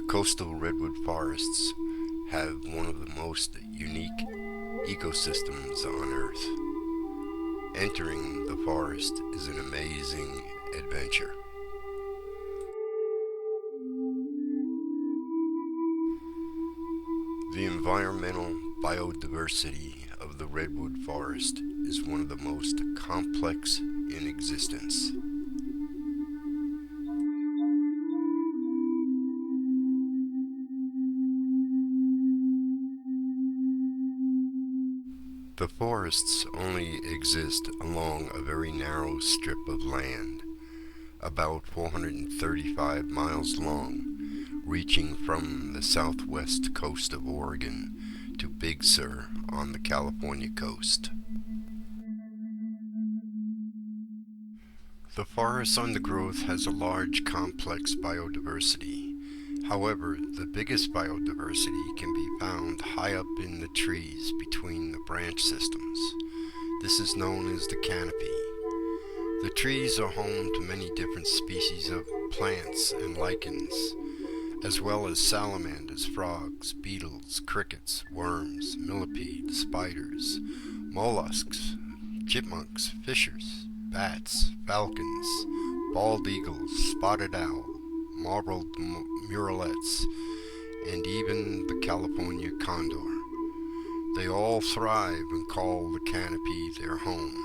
coastal redwood forests have one of the most unique ecosystems on Earth. Entering the forest is an amazing adventure. The environmental biodiversity of the redwood forest is one of the most complex in existence. The forests only exist along a very narrow strip of land, about 435 miles long, reaching from the southwest coast of Oregon to Big Sur on the California coast. The forest's undergrowth has a large, complex biodiversity. However, the biggest biodiversity can be found high up in the trees between the branch systems. This is known as the canopy. The trees are home to many different species of plants and lichens, as well as salamanders, frogs, beetles, crickets, worms, millipedes, spiders, mollusks, chipmunks, fishers, bats, falcons, bald eagles, spotted owl, marbled murrelets, and even the California condor. They all thrive and call the canopy their home.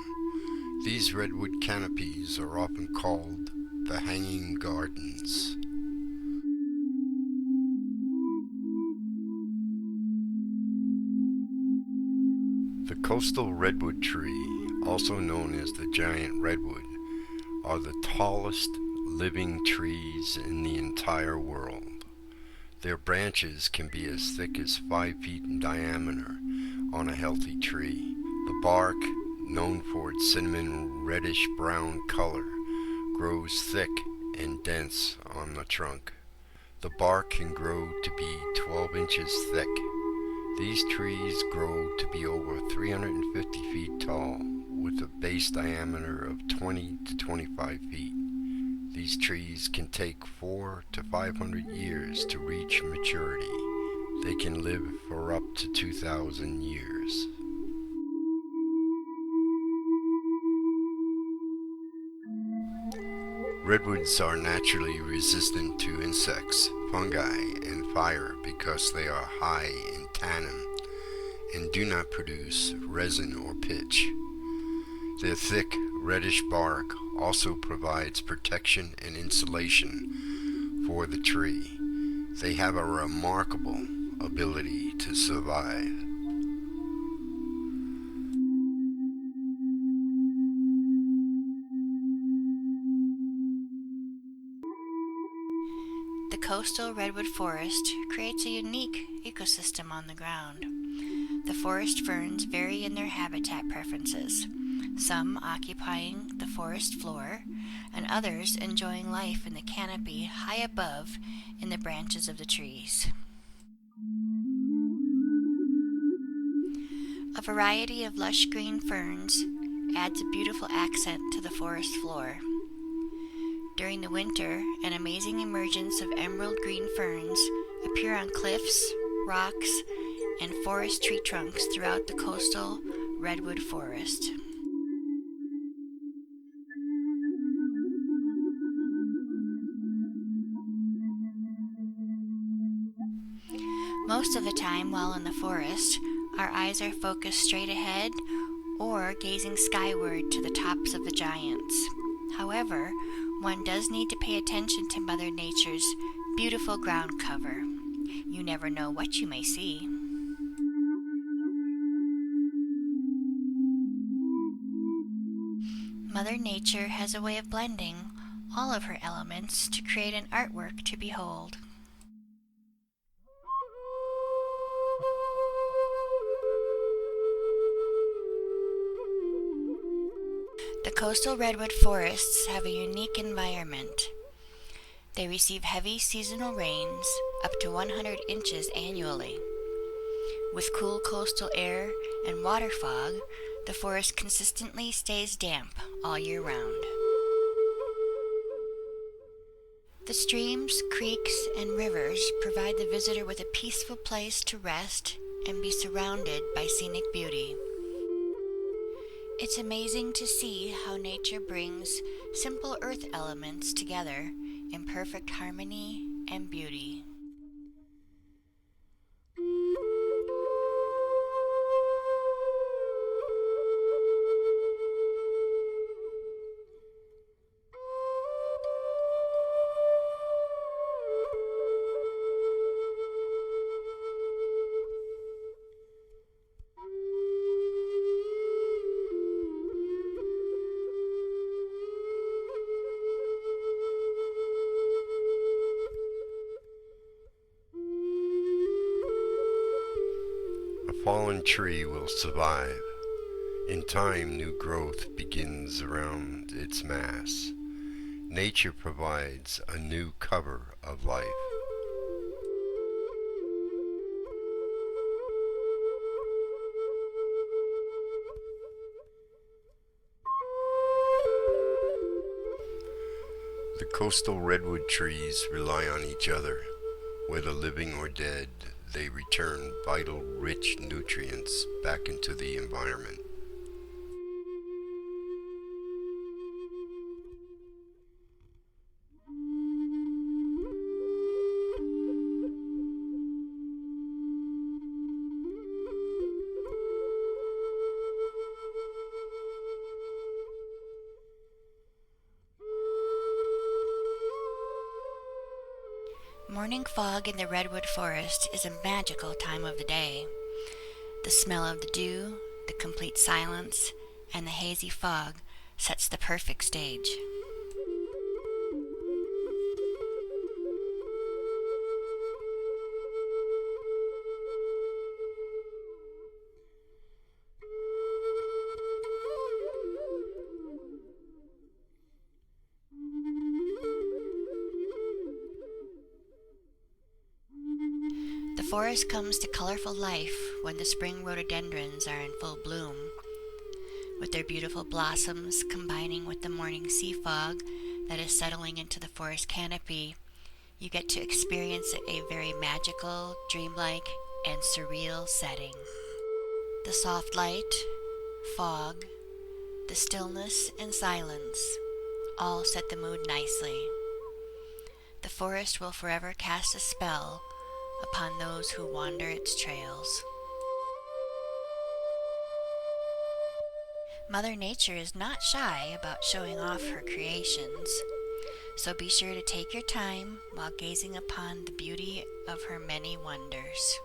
These redwood canopies are often called the hanging gardens. The coastal redwood tree, also known as the giant redwood, are the tallest living trees in the entire world. Their branches can be as thick as 5 feet in diameter on a healthy tree. The bark, known for its cinnamon reddish-brown color, grows thick and dense on the trunk. The bark can grow to be 12 inches thick. These trees grow to be over 350 feet tall, with a base diameter of 20 to 25 feet. These trees can take 400 to 500 years to reach maturity. They can live for up to 2,000 years. Redwoods are naturally resistant to insects, fungi, and fire because they are high in tannin and do not produce resin or pitch. Their thick, reddish bark also provides protection and insulation for the tree. They have a remarkable ability to survive. The coastal redwood forest creates a unique ecosystem on the ground. The forest ferns vary in their habitat preferences, some occupying the forest floor and others enjoying life in the canopy high above in the branches of the trees. A variety of lush green ferns adds a beautiful accent to the forest floor. During the winter, an amazing emergence of emerald green ferns appear on cliffs, rocks, and forest tree trunks throughout the coastal redwood forest. Most of the time while in the forest, our eyes are focused straight ahead or gazing skyward to the tops of the giants. However, one does need to pay attention to Mother Nature's beautiful ground cover. You never know what you may see. Mother Nature has a way of blending all of her elements to create an artwork to behold. The coastal redwood forests have a unique environment. They receive heavy seasonal rains, up to 100 inches annually. With cool coastal air and water fog, the forest consistently stays damp all year round. The streams, creeks, and rivers provide the visitor with a peaceful place to rest and be surrounded by scenic beauty. It's amazing to see how nature brings simple earth elements together in perfect harmony and beauty. A fallen tree will survive. In time, new growth begins around its mass. Nature provides a new cover of life. The coastal redwood trees rely on each other. Whether living or dead, they return vital, rich nutrients back into the environment. Morning fog in the redwood forest is a magical time of the day. The smell of the dew, the complete silence, and the hazy fog sets the perfect stage. The forest comes to colorful life when the spring rhododendrons are in full bloom. With their beautiful blossoms combining with the morning sea fog that is settling into the forest canopy, you get to experience a very magical, dreamlike, and surreal setting. The soft light, fog, the stillness and silence all set the mood nicely. The forest will forever cast a spell upon those who wander its trails. Mother Nature is not shy about showing off her creations, so be sure to take your time while gazing upon the beauty of her many wonders.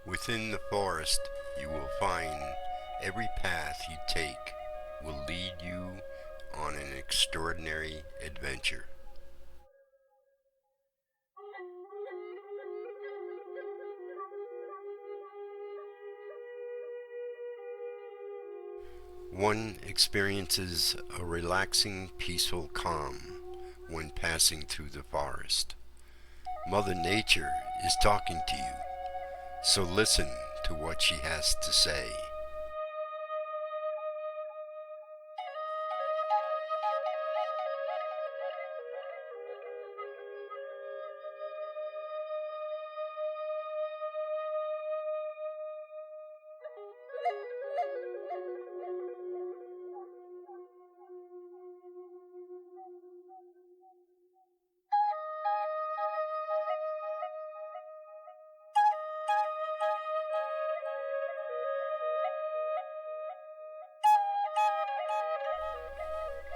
Within the forest, you will find every path you take will lead you on an extraordinary adventure. One experiences a relaxing, peaceful calm when passing through the forest. Mother Nature is talking to you, so listen to what she has to say.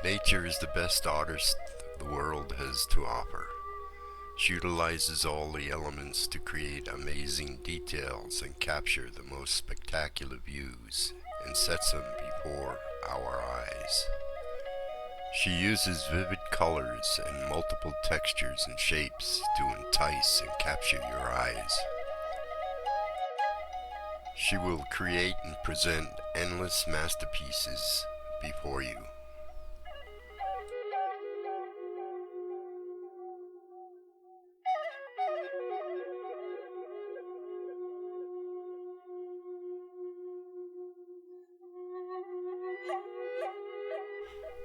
Nature is the best artist the world has to offer. She utilizes all the elements to create amazing details and capture the most spectacular views and sets them before our eyes. She uses vivid colors and multiple textures and shapes to entice and capture your eyes. She will create and present endless masterpieces before you.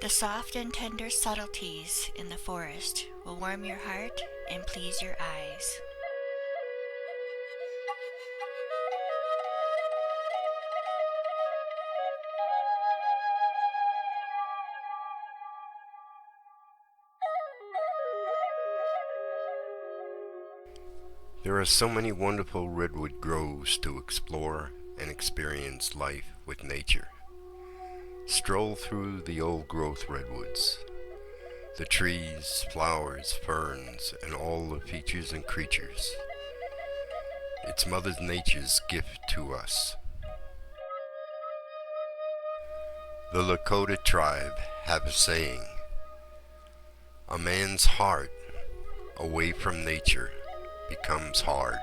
The soft and tender subtleties in the forest will warm your heart and please your eyes. There are so many wonderful redwood groves to explore and experience life with nature. Stroll through the old-growth redwoods. The trees, flowers, ferns, and all the features and creatures. It's Mother Nature's gift to us. The Lakota tribe have a saying, "A man's heart away from nature becomes hard."